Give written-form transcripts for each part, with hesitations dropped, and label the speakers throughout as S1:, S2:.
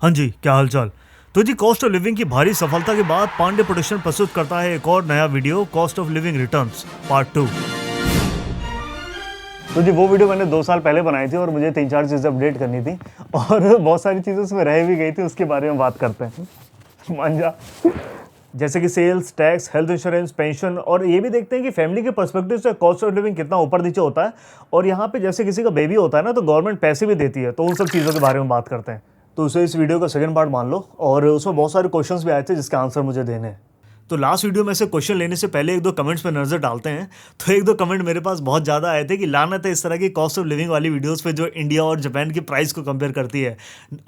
S1: हाँ जी, क्या हालचाल। तो जी, कॉस्ट ऑफ लिविंग की भारी सफलता के बाद पांडे प्रोडक्शन प्रस्तुत करता है एक और नया video, cost of living returns part 2। तो जी, वो वीडियो मैंने 2 साल पहले बनाई थी और मुझे 3-4 चीज़ें अपडेट करनी थी और बहुत सारी चीज़ें उसमें रह भी गई थी। उसके बारे में बात करते हैं। मान जा, जैसे कि sales tax, health insurance, pension, और ये भी देखते हैं कि फैमिली के पर्सपेक्टिव से कॉस्ट ऑफ लिविंग कितना ऊपर नीचे होता है। और यहाँ पे जैसे किसी का बेबी होता है ना, तो गवर्नमेंट पैसे भी देती है, तो उन सब चीज़ों के बारे में बात करते हैं। तो उसे इस वीडियो का सेकंड पार्ट मान लो, और उसमें बहुत सारे क्वेश्चंस भी आए थे जिसके आंसर मुझे देने हैं। तो लास्ट वीडियो में से क्वेश्चन लेने से पहले 1-2 कमेंट्स पे नजर डालते हैं। तो 1-2 कमेंट मेरे पास बहुत ज़्यादा आए थे कि लानत है इस तरह की कॉस्ट ऑफ लिविंग वाली वीडियोस पे जो इंडिया और जापान की प्राइस को कंपेयर करती है।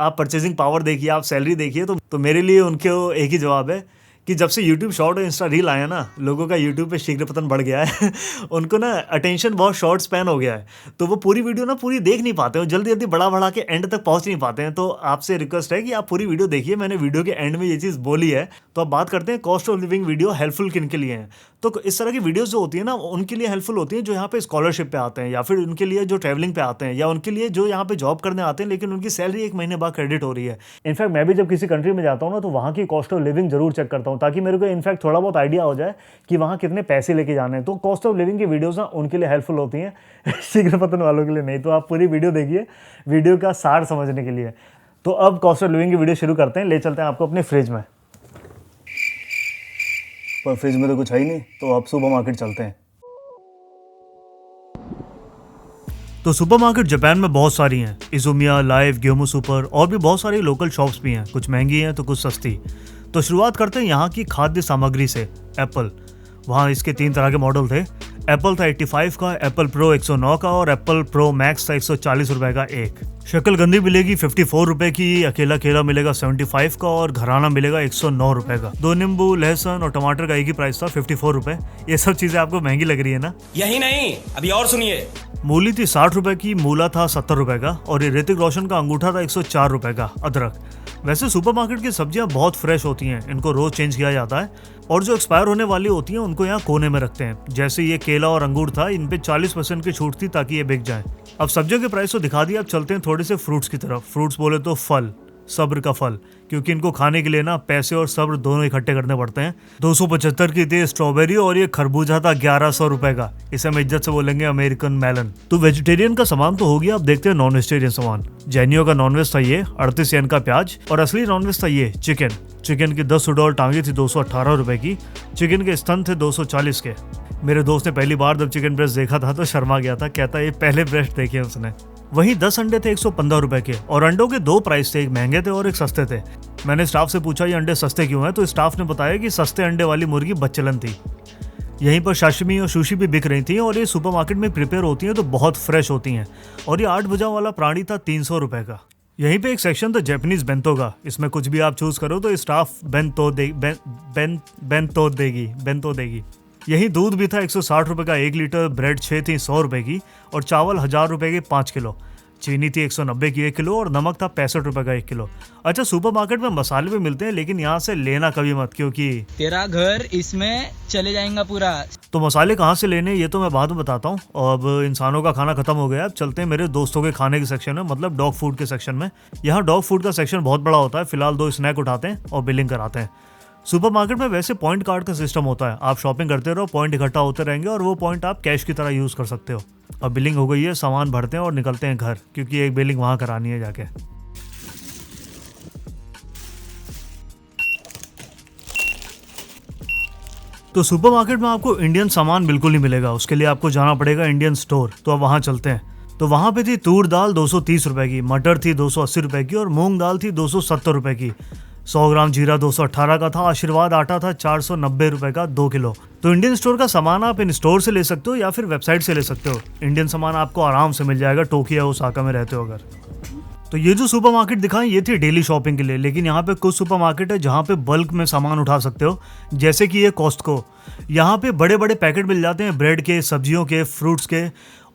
S1: आप परचेजिंग पावर देखिए, आप सैलरी देखिए। तो मेरे लिए उनके एक ही जवाब है कि जब से YouTube शॉर्ट और इंस्टा रील आया ना, लोगों का YouTube पे शीघ्र पतन बढ़ गया है। उनको ना अटेंशन बहुत शॉर्ट स्पैन हो गया है, तो वो पूरी वीडियो ना पूरी देख नहीं पाते हो, जल्दी जल्दी बढ़ा के एंड तक पहुंच नहीं पाते हैं। तो आपसे रिक्वेस्ट है कि आप पूरी वीडियो देखिए, मैंने वीडियो के एंड में ये चीज़ बोली है। तो अब बात करते हैं cost of living video helpful किन के लिए हैं। तो इस तरह की वीडियोस जो होती है ना, उनके लिए हेल्पफुल होती है जो यहाँ पे स्कॉलरशिप पे आते हैं, या फिर उनके लिए जो ट्रैवलिंग पे आते हैं, या उनके लिए जो यहाँ पे जॉब करने आते हैं लेकिन उनकी सैलरी 1 महीने बाद क्रेडिट हो रही है। इनफैक्ट मैं भी जब किसी कंट्री में जाता हूँ ना, तो वहाँ की कॉस्ट ऑफ लिविंग जरूर चेक करता हूँ, ताकि मेरे को इनफैक्ट थोड़ा बहुत आइडिया हो जाए कि वहाँ कितने पैसे लेके जाने हैं। तो कॉस्ट ऑफ लिविंग की वीडियोस ना उनके लिए हेल्पफुल होती हैं, शीघ्र पतन वालों के लिए नहीं। तो आप पूरी वीडियो देखिए, वीडियो का सार समझने के लिए। तो अब कॉस्ट ऑफ लिविंग की वीडियो शुरू करते हैं। ले चलते हैं आपको अपने फ्रिज में, पर फ्रिज में तो कुछ है ही नहीं, तो आप सुपरमार्केट चलते हैं। तो सुपरमार्केट जापान में बहुत सारी हैं, इज़ुमिया, लाइव, ग्योमो सुपर, और भी बहुत सारी लोकल शॉप्स भी हैं। कुछ महंगी हैं तो कुछ सस्ती। तो शुरुआत करते हैं यहाँ की खाद्य सामग्री से। एप्पल, वहाँ इसके 3 तरह के मॉडल थे। एप्पल था 85 का, एप्पल प्रो 109 का, और एप्पल प्रो मैक्स था 140 रुपए का एक। शक्लकंदी मिलेगी 54 रुपए की, अकेला केला मिलेगा 75 का, और घराना मिलेगा 109 रुपए का। 2 नींबू, लहसुन और टमाटर का एक ही प्राइस था 54 रुपए। ये सब चीजें आपको महंगी लग रही है ना?
S2: यही नहीं, अभी और सुनिए।
S1: मूली थी 60 रुपए की, मूला था 70 रुपए का, और ये ऋतिक रोशन का अंगूठा था 104 रुपए का। अदरक, वैसे सुपरमार्केट की सब्जियां बहुत फ्रेश होती हैं, इनको रोज चेंज किया जाता है, और जो एक्सपायर होने वाली होती हैं उनको यहाँ कोने में रखते हैं। जैसे ये केला और अंगूर था, इन पे 40% की छूट थी ताकि ये बिक जाए। अब सब्जियों के प्राइस तो दिखा दिया, अब चलते हैं थोड़े से फ्रूट्स की तरफ। फ्रूट्स बोले तो फल, सब्र का फल, क्योंकि इनको खाने के लिए ना पैसे और सब्र दोनों इकट्ठे करने पड़ते हैं। 275 की थी स्ट्रॉबेरी, और ये खरबूजा था 1100 रुपए का। इसे हम इज्जत से बोलेंगे अमेरिकन मेलन। तो वेजिटेरियन का सामान तो हो गया, अब देखते हैं नॉन वेजिटेरियन सामान। जैनियों का नॉनवेज था ये 38 येन का प्याज, और असली नॉनवेज था ये चिकन। चिकन की 10 सुडौल टांगे थी 218 रुपए की। चिकन के स्तन थे 240 के। मेरे दोस्त ने पहली बार जब चिकन ब्रेस्ट देखा था तो शर्मा गया था, कहता ये पहले ब्रेस्ट देखे उसने। वहीं 10 अंडे थे 115 रुपए के, और अंडों के 2 प्राइस थे, एक महंगे थे और एक सस्ते थे। मैंने स्टाफ से पूछा ये अंडे सस्ते क्यों हैं, तो स्टाफ ने बताया कि सस्ते अंडे वाली मुर्गी बच्चलन थी। यहीं पर साशिमी और सुशी भी बिक रही थी, और ये सुपरमार्केट में प्रिपेयर होती हैं तो बहुत फ्रेश होती हैं। और ये 8 भुजाओं वाला प्राणी था 300 रुपए का। यहीं पे एक सेक्शन था जापानीज बेंतो का, इसमें कुछ भी आप चूज करो तो स्टाफ बेंतो देगी। यही दूध भी था 160 रुपए का 1 लीटर, ब्रेड 6 थी 100 रुपए की, और चावल 1000 रुपए के 5 किलो। चीनी थी 190 की 1 किलो, और नमक था 65 रुपए का 1 किलो। अच्छा, सुपरमार्केट में मसाले भी मिलते हैं, लेकिन यहाँ से लेना कभी मत, क्योंकि
S3: तेरा घर इसमें चले जाएगा पूरा।
S1: तो मसाले कहाँ से लेने ये तो मैं बाद में बताता हूँ। अब इंसानों का खाना खत्म हो गया, अब चलते हैं मेरे दोस्तों के खाने के सेक्शन में, मतलब डॉग फूड के सेक्शन में। यहाँ डॉग फूड का सेक्शन बहुत बड़ा होता है। फिलहाल 2 स्नैक उठाते हैं और बिलिंग कराते हैं। सुपरमार्केट में वैसे पॉइंट कार्ड का सिस्टम होता है, आप शॉपिंग करते रहो, पॉइंट इकट्ठा होते रहेंगे, और वो पॉइंट आप कैश की तरह यूज कर सकते हो। अब बिलिंग हो गई है, सामान भरते हैं और निकलते हैं घर, क्योंकि एक बिलिंग वहां करानी है जाके। तो सुपरमार्केट में आपको इंडियन सामान बिल्कुल नहीं मिलेगा, उसके लिए आपको जाना पड़ेगा इंडियन स्टोर। तो अब वहां चलते हैं। तो वहां पे थी तूर दाल 230 रुपए की, मटर थी 280 रुपए की, और मूंग दाल थी 270 रुपए की। 100 ग्राम जीरा 218 का था। आशीर्वाद आटा था 490 रुपए का 2 किलो। तो इंडियन स्टोर का सामान आप इन स्टोर से ले सकते हो या फिर वेबसाइट से ले सकते हो। इंडियन सामान आपको आराम से मिल जाएगा टोक्यो ओसाका में रहते हो अगर। तो ये जो सुपरमार्केट दिखाएं ये थी डेली शॉपिंग के लिए, लेकिन यहाँ पे कुछ सुपरमार्केट है जहाँ पे बल्क में सामान उठा सकते हो, जैसे कि ये कॉस्टको। यहाँ पे बड़े बड़े पैकेट मिल जाते हैं ब्रेड के, सब्जियों के, फ्रूट्स के,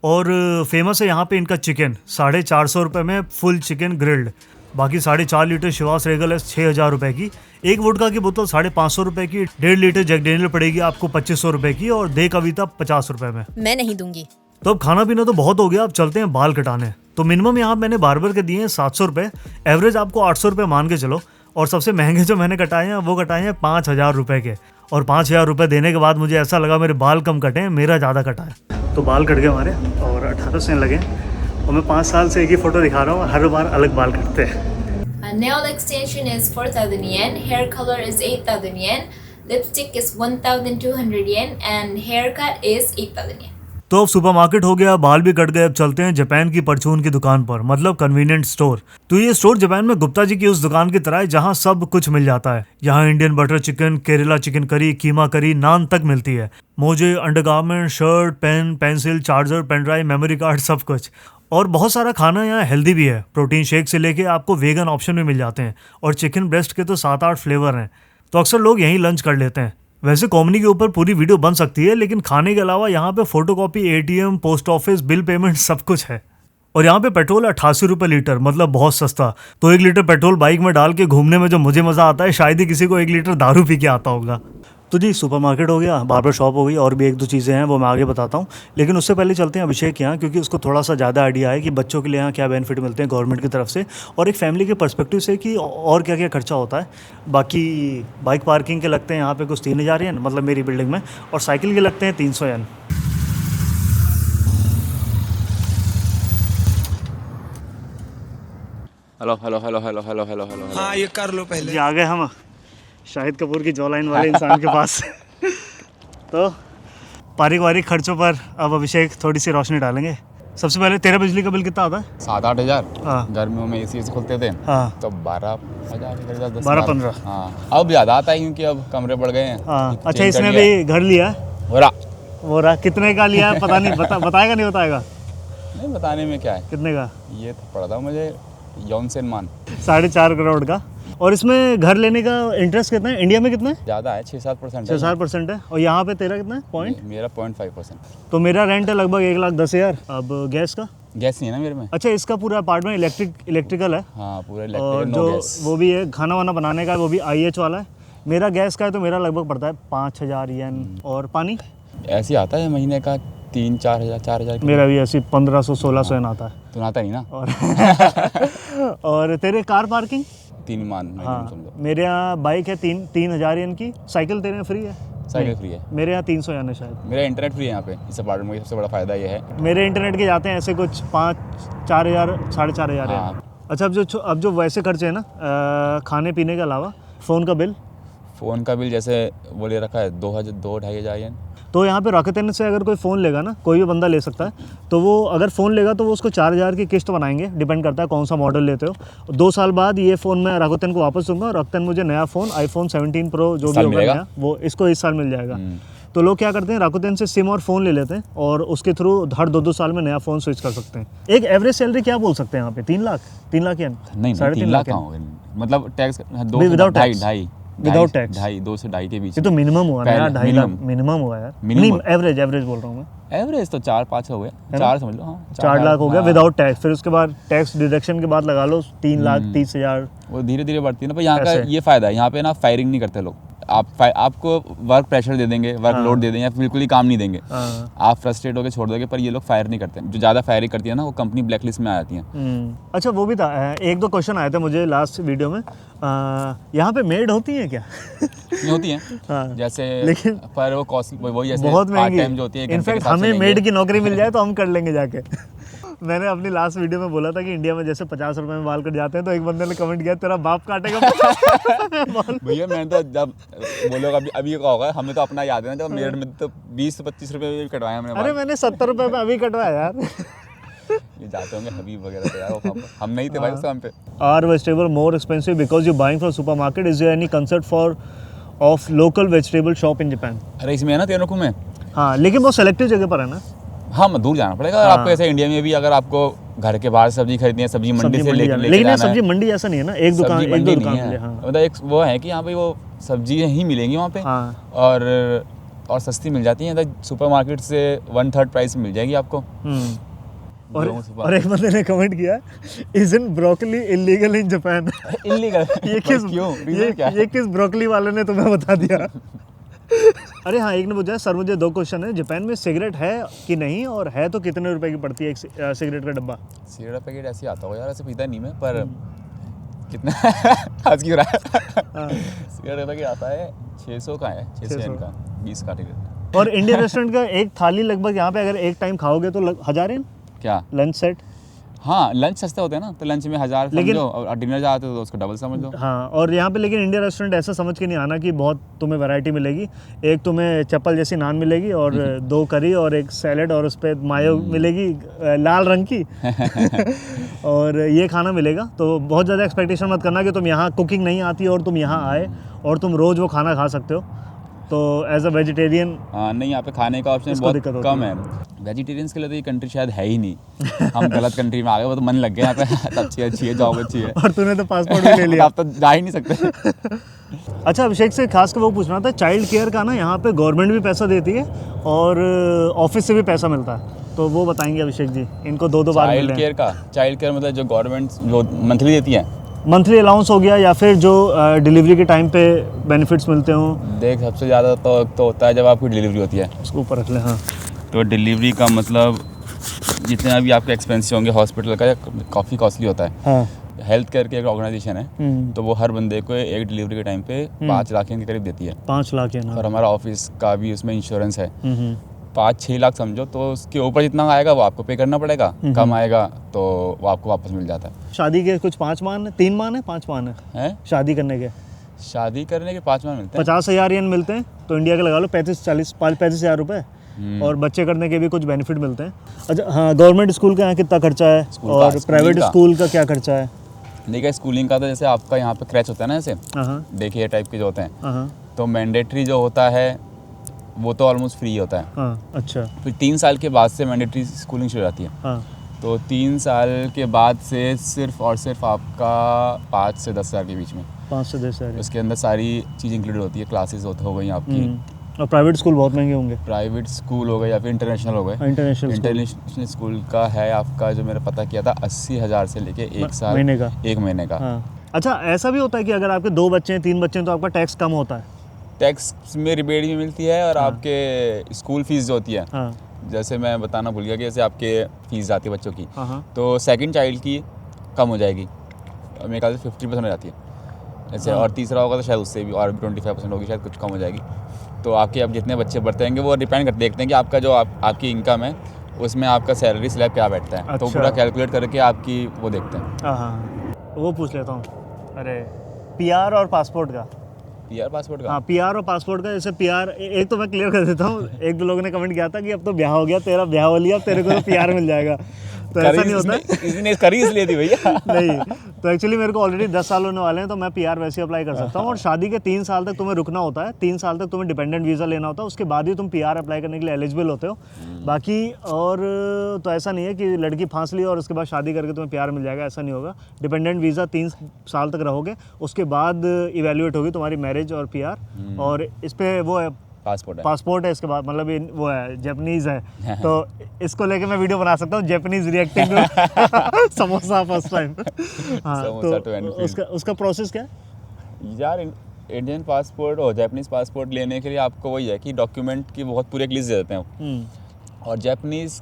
S1: और फेमस है यहाँ पे इनका चिकन 450 रुपये में फुल चिकन ग्रिल्ड। बाकी 4.5 लीटर शिवास रेगल है 6000 रुपए की। एक वोडका की बोतल 550 रुपए की। 1.5 लीटर जैक डेनियल पड़ेगी आपको 2500 रुपए की, और दे कविता 50 रुपए में।
S4: मैं नहीं दूंगी।
S1: तो अब खाना पीना तो बहुत हो गया, अब चलते हैं बाल कटाने। तो मिनिमम यहाँ मैंने बार्बर के दिए हैं 700 रुपये, एवरेज आपको 800 रुपये मान के चलो। और सबसे महंगे जो मैंने कटाए हैं वो कटाए हैं 5,000 रुपये के। और 5,000 रुपये देने के बाद मुझे ऐसा लगा मेरे बाल कम कटे हैं, मेरा ज़्यादा कटा है। तो बाल कट गए हमारे और 18 सेंट लगे और मैं 5 साल से एक ही फ़ोटो दिखा रहा हूँ, हर बार अलग बाल कटते हैं।
S4: Nail extension is 4,000 yen, hair color is 8,000 yen, lipstick is 1,200 yen, and haircut is 8,000 yen.
S1: तो अब सुपरमार्केट हो गया, बाल भी कट गए, अब चलते हैं जापान की परचून की दुकान पर, मतलब कन्वीनियंट स्टोर। तो ये स्टोर जापान में गुप्ता जी की उस दुकान की तरह है जहाँ सब कुछ मिल जाता है। यहाँ Indian butter chicken, Kerala chicken curry, keema curry, naan तक मिलती है। मोजे, undergarment, shirt, pen, pencil, charger, pen drive, memory card, सब कुछ। और बहुत सारा खाना यहाँ हेल्दी भी है, प्रोटीन शेक से लेके आपको वेगन ऑप्शन भी मिल जाते हैं। और चिकन ब्रेस्ट के तो 7-8 फ्लेवर हैं। तो अक्सर लोग यहीं लंच कर लेते हैं। वैसे कॉमेडी के ऊपर पूरी वीडियो बन सकती है, लेकिन खाने के अलावा यहाँ पे photocopy, ATM, post office, bill payment सब कुछ है। और यहाँ पे पेट्रोल 88 रुपये लीटर, मतलब बहुत सस्ता। तो 1 लीटर पेट्रोल बाइक में डाल के घूमने में जो मुझे मज़ा आता है, शायद ही किसी को 1 लीटर दारू पी के आता होगा। तो जी सुपरमार्केट हो गया, बार्बर शॉप हो गई, और भी 1-2 चीज़ें हैं वो मैं आगे बताता हूँ। लेकिन उससे पहले चलते हैं अभिषेक के यहाँ, क्योंकि उसको थोड़ा सा ज़्यादा आइडिया है कि बच्चों के लिए यहाँ क्या बेनिफिट मिलते हैं गवर्नमेंट की तरफ से, और एक फैमिली के पर्सपेक्टिव से कि और क्या क्या खर्चा होता है। बाकी बाइक पार्किंग के लगते हैं यहाँ पे कुछ 3,000 येन, मतलब मेरी बिल्डिंग में, और साइकिल के लगते हैं 300 yen.
S5: Hello hello hello hello hello hello hello.
S2: हाँ ये कर लो पहले।
S1: जी आ गए हम शाहिद कपूर की जॉलाइन वाले इंसान के पास। तो पारिवारिक खर्चों पर अब अभिषेक थोड़ी सी रोशनी डालेंगे। सबसे पहले तेरा बिजली का बिल कितना आता है?
S5: 7-8 हज़ार।
S1: हाँ।
S5: गर्मियों में एसी खुलते थे।
S1: हाँ।
S5: तो 12,000,
S1: 12-15।
S5: हाँ अब ज़्यादा आता है क्योंकि अब कमरे बढ़ गए हैं।
S1: हाँ। अच्छा, इसने भी घर लिया है?
S5: हो रहा
S1: कितने का लिया है पता नहीं, बताएगा नहीं बताएगा?
S5: नहीं बताने में क्या है।
S1: कितने का?
S5: ये तो पड़ा था मुझे यौनसेन मान
S1: 4.5 करोड़ का। और इसमें घर लेने का इंटरेस्ट कितना है? इंडिया में कितना है?
S5: ज़्यादा है, 6-7%।
S1: 6-7% है। और यहाँ पे तेरा कितना है पॉइंट?
S5: मेरा 0.5%।
S1: तो मेरा रेंट है लगभग 1,10,000। अब गैस का?
S5: गैस नहीं है ना मेरे में।
S1: अच्छा, इसका पूरा अपार्टमेंट इलेक्ट्रिकल है?
S5: हाँ पूरा
S1: और
S5: इलेक्ट्रिकल,
S1: जो
S5: नो गैस।
S1: वो भी है खाना वाना बनाने का, वो भी IH वाला है। मेरा गैस का है तो मेरा लगभग पड़ता है 5,000 येन। और पानी
S5: ऐसे आता है महीने का 3-4 हज़ार, 4 हज़ार।
S1: मेरा भी ऐसे 1,500-1,600 येन आता है।
S5: तो आता नहीं ना।
S1: और तेरे कार पार्किंग?
S5: 3 मान।
S1: हाँ, मेरे यहाँ बाइक है 3,000 येन की। साइकिल तेरे यहाँ फ्री है?
S5: साइकिल फ्री है।
S1: मेरे यहाँ 300 येन है शायद।
S5: मेरा इंटरनेट फ्री है यहाँ पे, इस अपार्टमेंट में सबसे बड़ा फ़ायदा ये है।
S1: मेरे इंटरनेट के जाते हैं ऐसे कुछ 5-4 हज़ार, 4,500
S5: हाँ।
S1: है। अच्छा, अब जो वैसे खर्चे हैं ना, खाने पीने के अलावा, फ़ोन का बिल?
S5: फ़ोन का बिल जैसे वो ले रखा है 2-2.5 हज़ार येन।
S1: तो यहाँ पे राकुतेन से अगर कोई फ़ोन लेगा ना, कोई भी बंदा ले सकता है, तो वो अगर फ़ोन लेगा तो वो उसको 4,000 की किस्त बनाएंगे, डिपेंड करता है कौन सा मॉडल लेते हो। 2 साल बाद ये फ़ोन मैं राकुतेन को वापस दूंगा और राकुतेन मुझे नया फ़ोन iPhone 17 Pro जो भी होगा नया, वो इसको इस साल मिल जाएगा। तो लोग क्या करते हैं, राकुतेन से सिम और फ़ोन ले लेते हैं और उसके थ्रू हर 2-2 साल में नया फ़ोन स्विच कर सकते हैं। एक एवरेज सैलरी क्या बोल सकते हैं यहाँ पे? 3 लाख? 3 लाख या
S5: नहीं 3 लाख कहाँ हो गए, मतलब टैक्स 2
S1: विदाउट टैक्स
S5: 2 से 2.5 के बीच।
S1: ये तो मिनिमम हुआ ना यार, 2.5 लाख मिनिमम हुआ यार। नहीं, एवरेज बोल रहा हूँ मैं।
S5: एवरेज तो 4-5 हो गए, 4 समझ लो। हाँ
S1: 4 लाख हो गया विदाउट टैक्स। फिर उसके बाद टैक्स डिडक्शन के बाद लगा लो 3,30,000।
S5: वो धीरे धीरे बढ़ती है ना। पर यहाँ का ये फ़ायदा है, यहाँ पे ना फायरिंग नहीं करते लोग। आपको वर्क प्रेशर दे देंगे, वर्क लोड दे देंगे, या बिल्कुल ही काम नहीं देंगे। आप फ्रस्ट्रेट होकर छोड़ दोगे। पर ये लोग फायर नहीं करते। जो ज़्यादा फायरिंग करती है ना, वो कंपनी ब्लैक लिस्ट में आ जाती है।
S1: अच्छा, वो भी था, 1-2 क्वेश्चन आए थे मुझे लास्ट वीडियो में। यहाँ पे मेड होती है क्या?
S5: नहीं होती हैं।
S1: हाँ,
S5: जैसे
S1: लेकिन
S5: पर वो कॉस्ट वही जैसे
S1: बहुत
S5: पार्ट
S1: महंगी
S5: टाइम जो होती है।
S1: इनफैक्ट हमें मेड की नौकरी मिल जाए तो हम कर लेंगे जाके। मैंने अपनी लास्ट वीडियो में बोला था कि इंडिया में जैसे 50 रुपए में बाल कट जाते हैं, तो एक बंदे ने कमेंट किया तेरा बाप काटेगा।
S5: भैया मैंने तो जब वो लोग अभी का होगा, हमें तो अपना याद है ना, जब मेड में तो 20 से 25 रुपये में कटवाया हमने।
S1: अरे मैंने 70 रुपए में अभी कटवाया यार।
S5: ये जाते होंगे हबीब वगैरह पे यार, हम नहीं थे भाई उस टाइम पे।
S1: Are vegetable more expensive because you're buying from supermarket? Is there any concept of local vegetable shop in Japan?
S5: अरे इसमें है ना तेनोकू में।
S1: हाँ, लेकिन वो सेलेक्टिव जगह पर है ना।
S5: हाँ दूर जाना पड़ेगा।
S1: हाँ।
S5: आपको ऐसे इंडिया में भी अगर आपको घर के बाहर सब्जी खरीदनी है, सब्जी मंडी से लेके
S1: लेकिन
S5: जाना
S1: सब्जी
S5: है।
S1: मंडी ऐसा नहीं है ना, एक दुकान एक दो दुकान मिले। हाँ।
S5: मतलब एक वो है कि यहाँ पे वो सब्जी ही मिलेंगी वहाँ पे।
S1: हाँ।
S5: और सस्ती मिल जाती है। सुपरमार्केट से 1/3 प्राइस में मिल जाएगी आपको।
S1: और एक बंदे ने कमेंट किया, isn't broccoli illegal in Japan?
S5: Illegal.
S1: ये किस
S5: क्यों?
S1: ये किस ब्रोकली वाले ने तुम्हें बता दिया? अरे हाँ, एक ने पूछा है सर मुझे 2 क्वेश्चन है, जापान में सिगरेट है कि नहीं, और है तो कितने रुपए की पड़ती है एक सिगरेट का डब्बा?
S5: सिगरेट पैकेट ऐसे ही आता होगा यार, ऐसे पीता नहीं मैं, पर कितना आज क्यों रहा है? सिगरेट का पैकेट आता है 600 का है, 600 येन का, 20 का टिकट।
S1: और इंडियन रेस्टोरेंट का एक थाली लगभग यहाँ पे अगर एक टाइम खाओगे तो 1000 येन
S5: क्या?
S1: Lunch set.
S5: हाँ, लंच सस्ते होते हैं ना, तो लंच में 1000 समझो, और डिनर जाते हो तो उसको डबल समझ लो।
S1: हाँ, और यहाँ पे लेकिन इंडियन रेस्टोरेंट ऐसा समझ के नहीं आना कि बहुत तुम्हें वैरायटी मिलेगी। एक तुम्हें चप्पल जैसी नान मिलेगी और 2 करी और एक सैलेड और उस पर मायो मिलेगी लाल रंग की और ये खाना मिलेगा। तो बहुत ज़्यादा एक्सपेक्टेशन मत करना कि तुम यहाँ कुकिंग नहीं आती और तुम यहाँ आए और तुम रोज़ वो खाना खा सकते हो। तो एज अ वेजिटेरियन
S5: नहीं, यहाँ पे खाने का ऑप्शन
S1: इसको दिक्कत
S5: बहुत
S1: होती
S5: कम है। वेजिटेरियंस के लिए तो ये कंट्री शायद है ही नहीं। हम गलत कंट्री में आ गए, वो तो मन लग गया यहाँ पे। अच्छी है, जॉब अच्छी है,
S1: और तूने तो पासपोर्ट भी ले लिया।
S5: आप तो जा ही नहीं सकते।
S1: अच्छा, अभिषेक से खास कर वो पूछना था, चाइल्ड केयर का ना यहाँ पे गवर्नमेंट भी पैसा देती है और ऑफिस से भी पैसा मिलता है, तो वो बताएंगे अभिषेक जी। इनको 2-2 बार
S5: चाइल्ड केयर का, चाइल्ड केयर मतलब जो गवर्नमेंट जो मंथली देती है,
S1: मंथली अलाउंस हो गया या फिर जो डिलीवरी के टाइम पे बेनिफिट्स मिलते हों।
S5: देख सबसे ज़्यादा तो होता है जब आपकी डिलीवरी होती है।
S1: उसको ऊपर रख ले। हाँ,
S5: तो डिलीवरी का मतलब जितने भी आपके एक्सपेंसेस होंगे हॉस्पिटल का, काफ़ी कॉस्टली होता है।
S1: हाँ।
S5: हेल्थ केयर की एक ऑर्गेनाइजेशन है, तो वो हर बंदे को एक डिलीवरी के टाइम पे 5 लाख के करीब देती है।
S1: 5 लाख है ना।
S5: और हमारा ऑफिस का भी उसमें इंश्योरेंस है, 5-6 लाख समझो, तो उसके ऊपर जितना आएगा वो आपको पे करना पड़ेगा, कम आएगा तो वो आपको वापस मिल जाता है।
S1: शादी के कुछ 5 मान है, 3 मान है, 5 मान है
S5: हैं?
S1: शादी करने के
S5: शादी करने के 5 मान मिलते हैं।
S1: 50,000 येन मिलते हैं, तो इंडिया के लगा लो 35,000 रुपए। और बच्चे करने के भी कुछ बेनिफिट मिलते हैं। अच्छा हाँ, गवर्नमेंट स्कूल का यहाँ कितना खर्चा है और प्राइवेट स्कूल का क्या खर्चा है?
S5: देखिए, स्कूलिंग का तो जैसे आपका यहाँ पे क्रैच होता है ना, ऐसे
S1: हाँ
S5: देखिए टाइप के जो होते हैं,
S1: हाँ
S5: तो मैंडेटरी जो होता है वो तो ऑलमोस्ट फ्री होता है।
S1: हाँ। अच्छा।
S5: फिर 3 साल के बाद से मैंडेटरी स्कूलिंग शुरू हो जाती है।
S1: हाँ।
S5: तो 3 साल के बाद से सिर्फ और सिर्फ आपका 5 से 10 हज़ार के बीच में,
S1: 5 से 10 हज़ार।
S5: उसके अंदर सारी चीज़ इंक्लूडेड होती है। क्लासेस हो गई आपकी,
S1: और प्राइवेट स्कूल बहुत महंगे होंगे।
S5: प्राइवेट स्कूल हो गए या फिर इंटरनेशनल हो गए। इंटरनेशनल स्कूल का है आपका, जो मैंने पता किया था, 80,000 से लेके 1 साल एक महीने का।
S1: हाँ। अच्छा, ऐसा भी होता है कि अगर आपके 2 बच्चे हैं, 3 बच्चे हैं, तो आपका टैक्स कम होता है?
S5: टैक्स में रिबेट भी मिलती है और आपके स्कूल फीस जो होती है,
S1: हाँ।
S5: जैसे मैं बताना भूल गया कि जैसे आपके फीस आती है बच्चों की,
S1: हाँ।
S5: तो सेकंड चाइल्ड की कम हो जाएगी, मेरे ख्याल से 50% हो जाती है जैसे। और तीसरा होगा तो शायद उससे भी और 25% होगी, शायद कुछ कम हो जाएगी। तो आपके अब जितने बच्चे बढ़ते रहेंगे वो डिपेंड करते, देखते हैं कि आपका जो आपकी इनकम है उसमें आपका सैलरी स्लैब क्या बैठता है। तो पूरा कैलकुलेट करके आपकी वो देखते हैं।
S1: हाँ, वो पूछ लेता हूँ। अरे PR और पासपोर्ट का?
S5: PR पासपोर्ट का?
S1: हाँ, PR और पासपोर्ट का। जैसे PR एक तो मैं क्लियर कर देता हूँ, 1-2 लोगों ने कमेंट किया था कि अब तो ब्याह हो गया, तेरा ब्याह हो लिया, तेरे को तो PR मिल जाएगा। तो ऐसा नहीं होता है।
S5: इसने करी इसलिए थी भैया।
S1: नहीं, तो एक्चुअली मेरे को ऑलरेडी 10 साल होने वाले हैं, तो मैं PR वैसे अप्लाई कर सकता हूँ। और शादी के 3 साल तक तुम्हें रुकना होता है, 3 साल तक तुम्हें डिपेंडेंट वीज़ा लेना होता है, उसके बाद ही तुम PR अप्लाई करने के लिए एलिजिबल होते हो। बाकी और तो ऐसा नहीं है कि लड़की फांस ली और उसके बाद शादी करके तुम्हें PR मिल जाएगा, ऐसा नहीं होगा। डिपेंडेंट वीज़ा 3 साल तक रहोगे, उसके बाद इवेल्युएट होगी तुम्हारी मैरिज और PR। और इस पर वो है पासपोर्ट है इसके बाद, मतलब वो है जापानीज है, तो इसको लेके मैं वीडियो बना सकता हूँ, Japanese reacting samosa first time. हाँ, तो उसका प्रोसेस क्या है
S5: यार? इंडियन पासपोर्ट और जापानीज पासपोर्ट लेने के लिए आपको वही है कि डॉक्यूमेंट की बहुत पूरी एक लिस्ट दे देते हैं। और जापानीज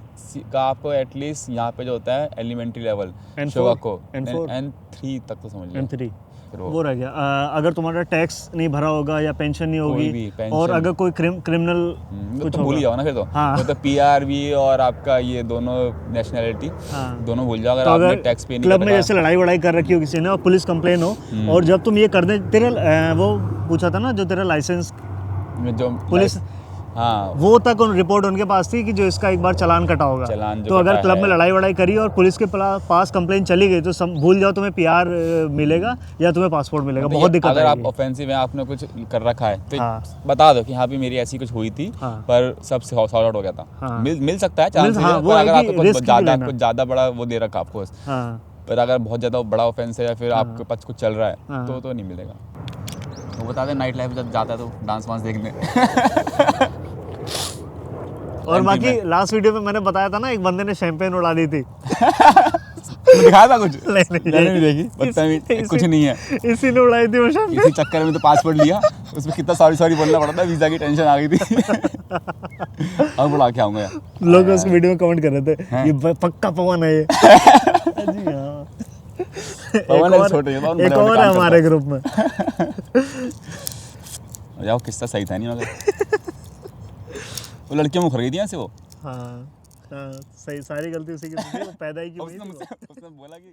S5: का आपको एटलीस्ट यहाँ पे जो होता है एलिमेंट्री लेवल शोगाको N3 तक तो समझ लो।
S1: N3 वो रह गया। अगर तुम्हारा टैक्स नहीं भरा होगा या पेंशन नहीं होगी, और अगर कोई क्रिमिनल कुछ
S5: तो भूल ही जाओ ना फिर तो।
S1: हाँ।
S5: तो PR भी और आपका ये दोनों नेशनैलिटी दोनों भूल जाओ। अगर आपने टैक्स पे नहीं
S1: क्लब में जैसे लड़ाई वड़ाई कर रखी हो किसी ने और पुलिस कंप्लेन हो, और जब तुम ये कर दे, तेरा वो पूछा था ना जो तेरा लाइसेंस
S5: जो
S1: पुलिस,
S5: हाँ,
S1: वो तक रिपोर्ट उनके पास थी कि जो इसका एक बार चालान कटा होगा। तो अगर क्लब में लड़ाई वड़ाई करी और पुलिस के पास कंप्लेन चली गई, तो भूल जाओ तुम्हें PR मिलेगा या तुम्हें पासपोर्ट मिलेगा। बहुत दिक्कत
S5: अगर
S1: आएगी।
S5: आप ऑफेंसिव है, आपने कुछ कर रखा है, तो बता दो कि हाँ भी मेरी ऐसी कुछ हुई थी, पर सब सॉर्ट आउट हो गया था। मिल सकता है चांस, पर अगर आपको कुछ ज़्यादा बड़ा वो दे रखा आपको, पर अगर बहुत ज़्यादा बड़ा ऑफेंस है या फिर आपके पास कुछ चल रहा है तो नहीं मिलेगा। वो बता दें, नाइट लाइफ जब जाता है तो डांस वांस देखने।
S1: और बाकी लास्ट वीडियो में मैंने बताया था ना, एक बंदे ने शैंपेन उड़ा दी थी।
S5: तो दिखाया था कुछ
S1: नहीं,
S5: मैंने भी देखी बदतमीज कुछ नहीं है
S1: इसी ने उड़ाई थी वो शाम
S5: इसी चक्कर में तो पासपोर्ट लिया उसमें कितना सॉरी बोलना पड़ा था वीजा की टेंशन आ गई थी अब बुला के आऊंगा यार
S1: लोग उस वीडियो में कमेंट कर रहे थे
S5: हैं?
S1: ये पक्का पवन है ये जी हाँ
S5: पवन है छोटे हैं, पवन
S1: एक
S5: बड़े-बड़े
S1: और
S5: काम
S1: है
S5: करता
S1: हमारे
S5: है।
S1: ग्रुप में
S5: यार किस्सा सही था नहीं मगर वो लड़कियां मुखर गई थी यहाँ से वो
S1: हाँ हाँ सही सारी गलती उसी की थी वो पैदा ही की वही थी वो।
S5: उसने बोला कि